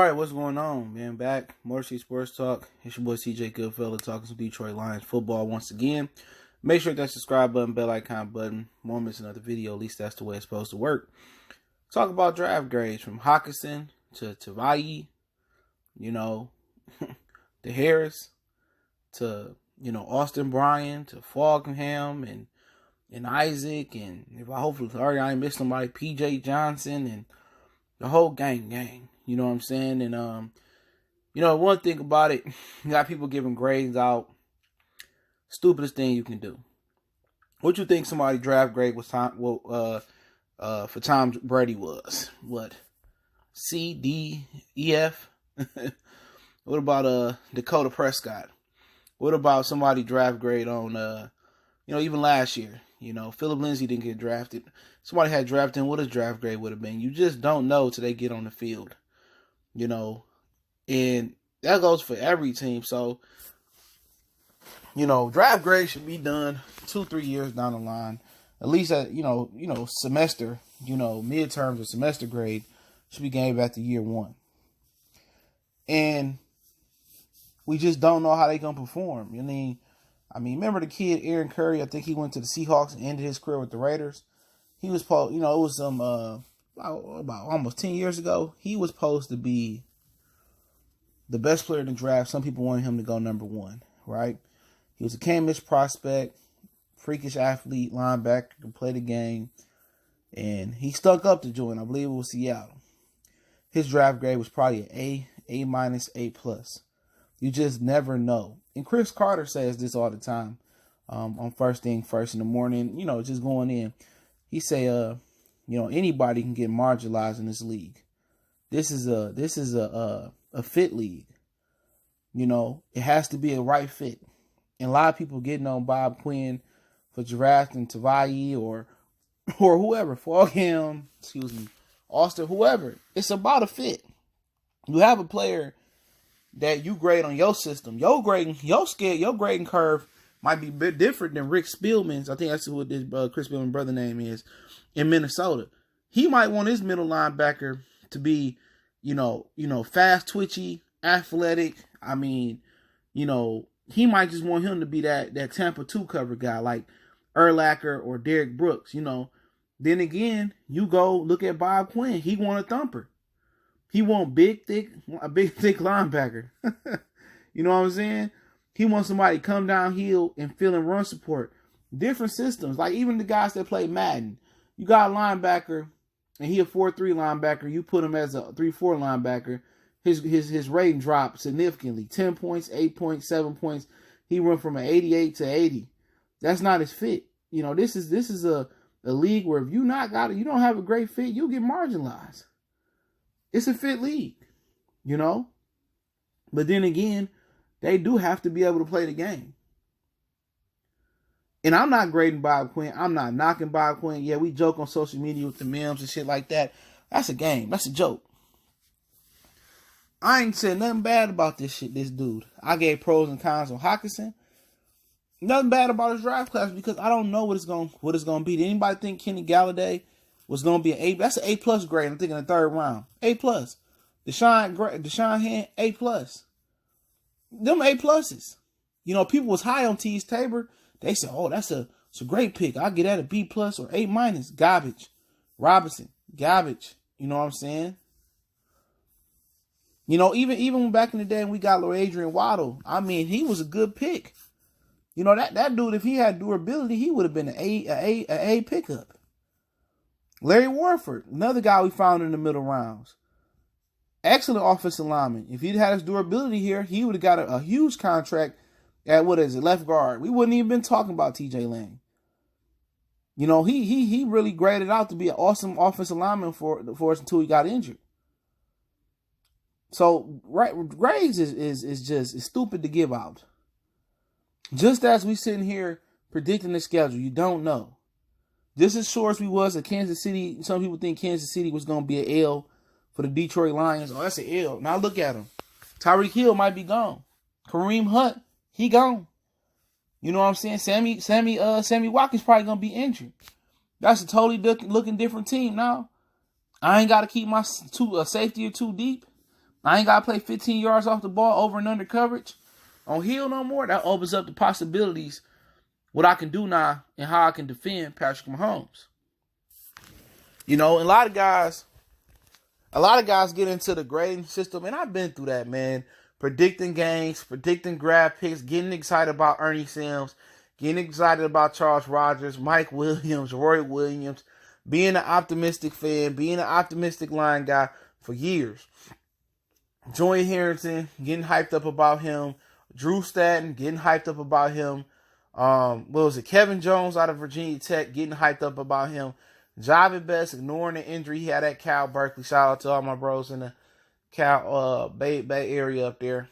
All right, what's going on, man? Back, Motor City Sports Talk. It's your boy CJ Goodfellow talking some Detroit Lions football once again. Make sure that subscribe button, bell icon button. Won't miss another video. At least that's the way it's supposed to work. Talk about draft grades from Hockenson to Tavai, to Harris, to Austin Bryan, to Falkenham and Isaac, and if I hopefully already I ain't missed somebody, PJ Johnson and the whole gang. You know what I'm saying? And one thing about it, you got people giving grades out. Stupidest thing you can do. What you think somebody draft grade was for Tom Brady was? What? C, D, E, F? What about Dakota Prescott? What about somebody draft grade on even last year? Philip Lindsay didn't get drafted. Somebody had drafted him, what his draft grade would have been. You just don't know till they get on the field. And that goes for every team. So, draft grade should be done 2-3 years down the line. At least at, semester, midterms or semester grade should be gained after year one. And we just don't know how they're going to perform. I mean, remember the kid, Aaron Curry? I think he went to the Seahawks and ended his career with the Raiders. He was, it was some, about almost 10 years ago, he was supposed to be the best player in the draft. Some people wanted him to go number one, right? He was a Cambridge prospect, freakish athlete, linebacker, could play the game, and he stuck up to join. I believe it was Seattle. His draft grade was probably an A minus, A plus. You just never know. And Chris Carter says this all the time on First Thing First in the morning, just going in. He say, anybody can get marginalized in this league. This is a fit league. It has to be a right fit. And a lot of people getting on Bob Quinn for drafting Tavai or whoever, Falkenham, Austin, whoever. It's about a fit. You have a player that you grade on your system. Your grading curve might be a bit different than Rick Spielman's. I think that's what this Chris Spielman's brother name is in Minnesota. He might want his middle linebacker to be, fast, twitchy, athletic. He might just want him to be that Tampa 2 cover guy like Urlacher or Derek Brooks, Then again, you go look at Bob Quinn. He want a thumper. He want a big, thick linebacker. You know what I'm saying? He wants somebody to come downhill and fill in run support. Different systems. Like even the guys that play Madden. You got a linebacker, and he a 4-3 linebacker. You put him as a 3-4 linebacker. His rating dropped significantly. 10 points, 8 points, 7 points. He went from an 88 to 80. That's not his fit. This is a league where if you don't have a great fit, you'll get marginalized. It's a fit league, But then again, they do have to be able to play the game. And I'm not grading Bob Quinn. I'm not knocking Bob Quinn. Yeah, we joke on social media with the memes and shit like that. That's a game. That's a joke. I ain't said nothing bad about this dude. I gave pros and cons on Hockenson. Nothing bad about his draft class because I don't know what it's gonna be. Did anybody think Kenny Galladay was gonna be an A? That's an A plus grade. I'm thinking the third round. A plus. Deshaun Hand, A plus. Them A pluses. People was high on Tease Tabor. They said, "Oh, that's a great pick. I'll get that a B plus or A minus." Garbage. Robinson, garbage. You know what I'm saying? Even back in the day when we got Adrian Waddle, he was a good pick. That dude, if he had durability, he would have been an A pickup. Larry Warford, another guy we found in the middle rounds. Excellent offensive lineman. If he'd had his durability here, he would have got a huge contract at left guard. We wouldn't even been talking about TJ Lang. He really graded out to be an awesome offensive lineman for us until he got injured. So grades is stupid to give out. Just as we sitting here predicting the schedule, you don't know. Just as sure as we was at Kansas City, some people think Kansas City was going to be an L for the Detroit Lions. Oh, that's an L. Now look at him. Tyreek Hill might be gone. Kareem Hunt, he gone. You know what I'm saying? Sammy Watkins probably going to be injured. That's a totally looking different team now. I ain't got to keep my safety or two deep. I ain't got to play 15 yards off the ball over and under coverage on Hill no more. That opens up the possibilities, what I can do now and how I can defend Patrick Mahomes. You know, and a lot of guys get into the grading system, and I've been through that, man. Predicting games, predicting grab picks, getting excited about Ernie Sims, getting excited about Charles Rogers, Mike Williams, Roy Williams, being an optimistic fan, being an optimistic line guy for years. Joey Harrington, getting hyped up about him. Drew Statton, getting hyped up about him. What was it? Kevin Jones out of Virginia Tech, getting hyped up about him. Jahvid Best, ignoring the injury he had at Cal Berkeley. Shout out to all my bros in the Cal Bay area up there.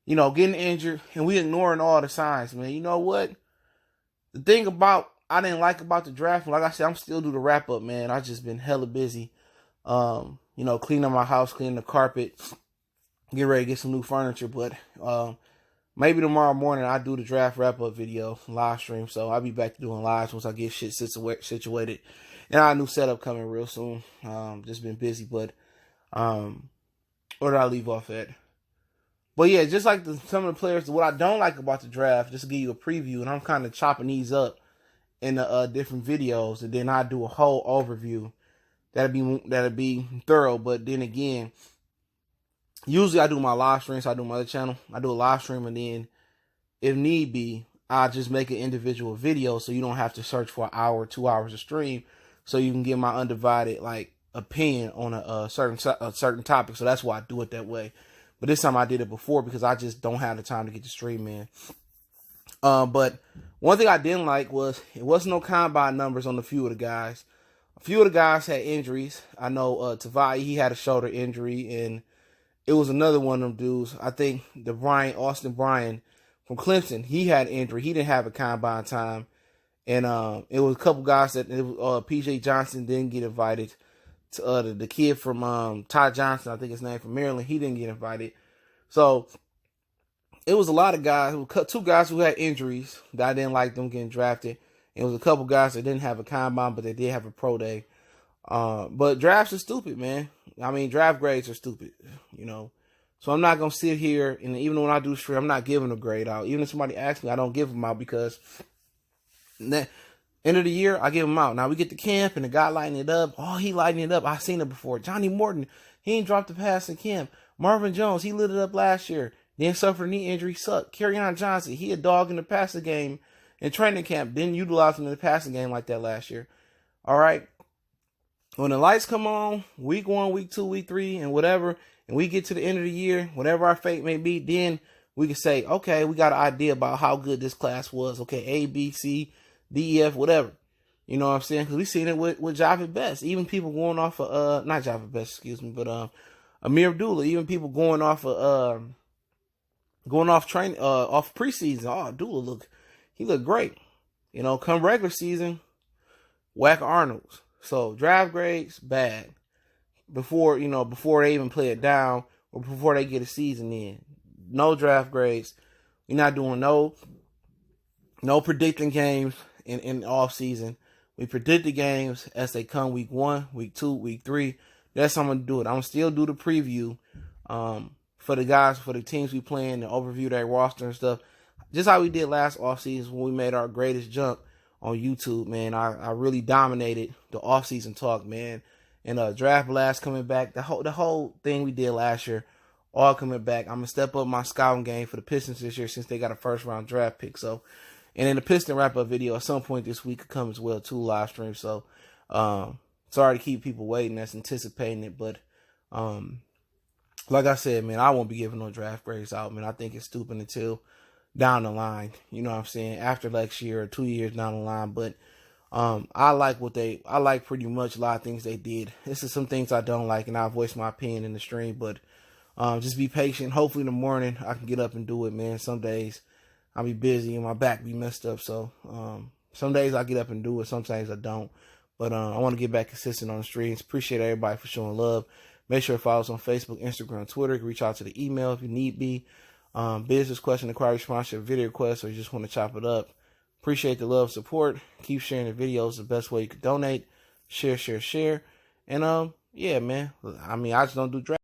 You know, getting injured, and we ignoring all the signs, man. You know what? The thing I didn't like about the draft, like I said, I'm still do the wrap up, man. I just been hella busy. You know, cleaning my house, cleaning the carpet, get ready to get some new furniture. But maybe tomorrow morning I'll do the draft wrap-up video, live stream. So I'll be back to doing lives once I get shit situated. And I have a new setup coming real soon. Just been busy, but where did I leave off at? But yeah, just like some of the players, what I don't like about the draft, just to give you a preview, and I'm kind of chopping these up in the different videos, and then I do a whole overview. That'll be thorough, but then again, usually I do my live streams. I do my other channel. I do a live stream, and then, if need be, I just make an individual video, so you don't have to search for an hour, 2 hours of stream, so you can get my undivided opinion on a certain topic. So that's why I do it that way. But this time I did it before because I just don't have the time to get the stream in. But one thing I didn't like was it wasn't no combine numbers on a few of the guys. A few of the guys had injuries. I know Tavai, he had a shoulder injury, and it was another one of them dudes. I think Austin Bryant from Clemson, he had injury. He didn't have a combine time. And it was a couple guys that PJ Johnson didn't get invited. To the kid from Ty Johnson, I think his name, from Maryland, he didn't get invited. So it was a lot of guys. Two guys who had injuries that I didn't like them getting drafted. It was a couple guys that didn't have a combine, but they did have a pro day. But drafts are stupid, man. I mean, draft grades are stupid, you know. So I'm not going to sit here, and even when I do stream, I'm not giving a grade out. Even if somebody asks me, I don't give them out because end of the year, I give them out. Now we get to camp, and the guy lighting it up. Oh, he lighting it up. I seen it before. Johnny Morton, he ain't dropped a pass in camp. Marvin Jones, he lit it up last year. Then suffered a knee injury, sucked. Kerryon Johnson, he a dog in the passing game in training camp. Didn't utilize him in the passing game like that last year. All right. When the lights come on, week 1, week 2, week 3, and whatever, and we get to the end of the year, whatever our fate may be, then we can say, okay, we got an idea about how good this class was. Okay, A, B, C, D, E, F, whatever. You know what I'm saying? Because we seen it with Jahvid Best. Even people going off of, not Jahvid Best, excuse me, but Amir Abdullah. Even people going off of, off preseason. Oh, Abdullah he looked great. You know, come regular season, whack Arnold's. So draft grades, bad. Before they even play it down or before they get a season in. No draft grades. We're not doing no predicting games in off season. We predict the games as they come week 1, week 2, week 3. That's how I'm going to do it. I'm going to still do the preview for the guys, for the teams we playing, and overview their roster and stuff. Just how we did last offseason when we made our greatest jump on YouTube, man. I really dominated the offseason talk, man. And Draft Blast coming back. The whole thing we did last year, all coming back. I'm going to step up my scouting game for the Pistons this year since they got a first-round draft pick. So, and then the Piston wrap-up video at some point this week could come as well, too, live stream. So, sorry to keep people waiting that's anticipating it. But, like I said, man, I won't be giving no draft grades out, man. I think it's stupid until down the line. You know what I'm saying? After next year or 2 years down the line. But I like pretty much a lot of things they did. This is some things I don't like, and I'll voice my opinion in the stream. But just be patient. Hopefully in the morning I can get up and do it, man. Some days I'll be busy and my back be messed up. So some days I get up and do it. Sometimes I don't. But I want to get back consistent on the streams. Appreciate everybody for showing love. Make sure to follow us on Facebook, Instagram, Twitter. You can reach out to the email if you need be. Business question, inquiry, sponsorship, video request, or you just want to chop it up. Appreciate the love, support. Keep sharing the videos. The best way you can donate. Share. And yeah, man. I mean, I just don't do draft.